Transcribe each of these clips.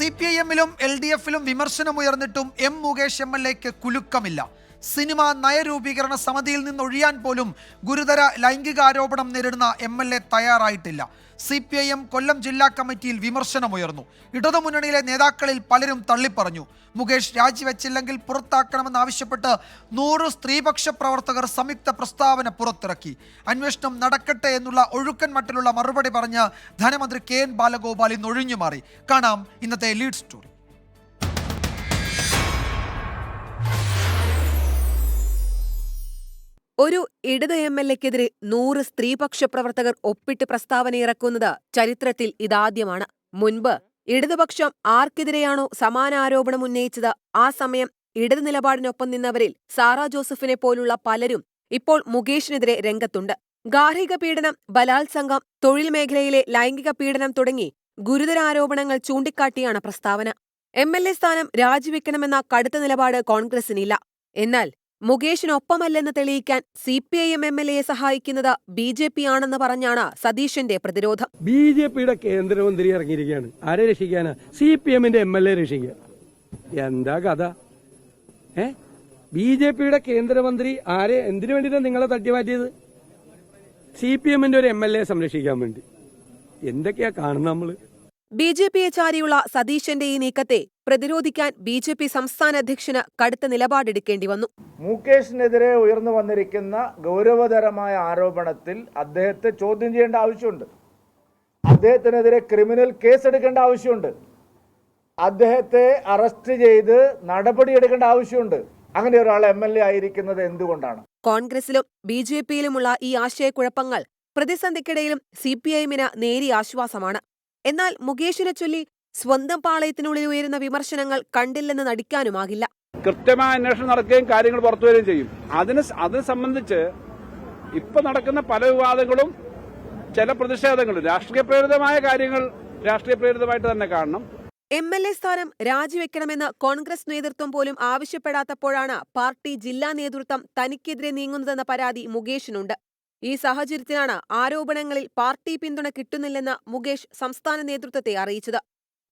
CPIM-ലും LDF-ലും വിമർശനമുയർന്നിട്ടും M. Mukesh MLA-ക്ക് കുലുക്കമില്ല. Cinema നയരൂപീകരണ സമിതിയിൽ നിന്നൊഴിയാൻ പോലും ഗുരുതര ലൈംഗികാരോപണം നേരിടുന്ന MLA തയ്യാറായിട്ടില്ല. CPIM കൊല്ലം ജില്ലാ കമ്മിറ്റിയിൽ വിമർശനമുയർന്നു. ഇടതുമുന്നണിയിലെ നേതാക്കളിൽ പലരും തള്ളിപ്പറഞ്ഞു. മുകേഷ് രാജിവെച്ചില്ലെങ്കിൽ പുറത്താക്കണമെന്നാവശ്യപ്പെട്ട് 100 സ്ത്രീപക്ഷ പ്രവർത്തകർ സംയുക്ത പ്രസ്താവന പുറത്തിറക്കി. അന്വേഷണം നടക്കട്ടെ എന്നുള്ള ഒഴുക്കൻ മട്ടിലുള്ള മറുപടി പറഞ്ഞ് ധനമന്ത്രി KN ബാലഗോപാൽ ഇന്ന് ഒഴിഞ്ഞുമാറി. കാണാം ഇന്നത്തെ ലീഡ് സ്റ്റോറി. ഒരു ഇടത് MLA-ക്കെതിരെ 100 സ്ത്രീപക്ഷ പ്രവർത്തകർ ഒപ്പിട്ട് പ്രസ്താവന ഇറക്കുന്നത് ചരിത്രത്തിൽ ഇതാദ്യമാണ്. മുൻപ് ഇടതുപക്ഷം ആർക്കെതിരെയാണോ സമാന ആരോപണം ഉന്നയിച്ചത് ആ സമയം ഇടത് നിലപാടിനൊപ്പം നിന്നവരിൽ സാറാ ജോസഫിനെ പോലുള്ള പലരും ഇപ്പോൾ മുകേഷിനെതിരെ രംഗത്തുണ്ട്. ഗാർഹിക പീഡനം, ബലാത്സംഗം, തൊഴിൽ മേഖലയിലെ ലൈംഗിക പീഡനം തുടങ്ങി ഗുരുതര ആരോപണങ്ങൾ ചൂണ്ടിക്കാട്ടിയാണ് പ്രസ്താവന. MLA സ്ഥാനം രാജിവെക്കണമെന്ന കടുത്ത നിലപാട് കോൺഗ്രസിനില്ല. എന്നാൽ മുകേഷിനൊപ്പമല്ലെന്ന് തെളിയിക്കാൻ CPIM MLA-യെ സഹായിക്കുന്നത് BJP ആണെന്ന് പറഞ്ഞാണ് സതീശന്റെ പ്രതിരോധം. BJP-യുടെ കേന്ദ്രമന്ത്രി ഇറങ്ങിയിരിക്കുകയാണ്. ആരെ രക്ഷിക്കാനാ? CPM-ന്റെ MLA രക്ഷിക്കുക. എന്താ കഥ? BJP-യുടെ കേന്ദ്രമന്ത്രി ആരെ എന്തിനു വേണ്ടിയിട്ടാണ് നിങ്ങളെ തട്ടിമാറ്റിയത്? CPM-ന്റെ ഒരു MLA സംരക്ഷിക്കാൻ വേണ്ടി. എന്തൊക്കെയാ കാണുന്നത് നമ്മള്? BJP-യെ ചാരിയുള്ള സതീശന്റെ ഈ നീക്കത്തെ പ്രതിരോധിക്കാൻ BJP സംസ്ഥാന അധ്യക്ഷന് കടുത്ത നിലപാടെടുക്കേണ്ടി വന്നു. മുകേഷിനെതിരെ ഉയർന്നു വന്നിരിക്കുന്ന ഗൗരവതരമായ ആരോപണത്തിൽ അദ്ദേഹത്തെ ചോദ്യം ചെയ്യേണ്ട ആവശ്യമുണ്ട്. അദ്ദേഹത്തിനെതിരെ ക്രിമിനൽ കേസ് എടുക്കേണ്ട ആവശ്യമുണ്ട്. അദ്ദേഹത്തെ അറസ്റ്റ് ചെയ്ത് നടപടിയെടുക്കേണ്ട ആവശ്യമുണ്ട്. അങ്ങനെ ഒരാൾ MLA ആയിരിക്കുന്നത് എന്തുകൊണ്ടാണ്? കോൺഗ്രസിലും BJP-യിലുമുള്ള ഈ ആശയക്കുഴപ്പങ്ങൾ പ്രതിസന്ധിക്കിടയിലും CPIM-ന് നേരിയ ആശ്വാസമാണ്. എന്നാൽ മുകേഷിനെ ചൊല്ലി സ്വന്തം പാളയത്തിനുള്ളിൽ ഉയരുന്ന വിമർശനങ്ങൾ കണ്ടില്ലെന്ന് നടിക്കാനുമാകില്ല. കൃത്യമായ അന്വേഷണം നടക്കുകയും കാര്യങ്ങൾ പുറത്തുവരികയും ചെയ്യും. അതിനെ സംബന്ധിച്ച് ഇപ്പൊ നടക്കുന്ന പല വിവാദങ്ങളും ചില പ്രതിഷേധങ്ങളും രാഷ്ട്രീയ പ്രേരിതമായ കാര്യങ്ങൾ രാഷ്ട്രീയ പ്രേരിതമായിട്ട് തന്നെ കാണണം. MLA സ്ഥാനം രാജിവെക്കണമെന്ന് കോൺഗ്രസ് നേതൃത്വം പോലും ആവശ്യപ്പെടാത്തപ്പോഴാണ് പാർട്ടി ജില്ലാ നേതൃത്വം തനിക്കെതിരെ നീങ്ങുന്നതെന്ന പരാതി മുകേഷിനുണ്ട്. ഈ സാഹചര്യത്തിലാണ് ആരോപണങ്ങളിൽ പാർട്ടി പിന്തുണ കിട്ടുന്നില്ലെന്ന് മുകേഷ് സംസ്ഥാന നേതൃത്വത്തെ അറിയിച്ചത്.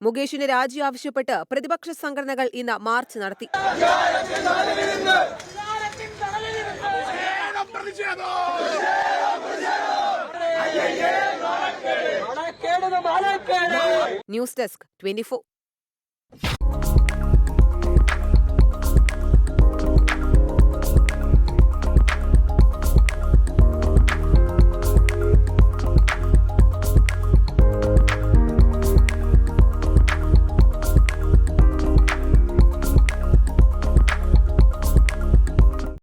മുകേഷിന്റെ രാജി ആവശ്യപ്പെട്ട് പ്രതിപക്ഷ സംഘടനകൾ ഇന്ന് മാർച്ച് നടത്തി. News desk 24.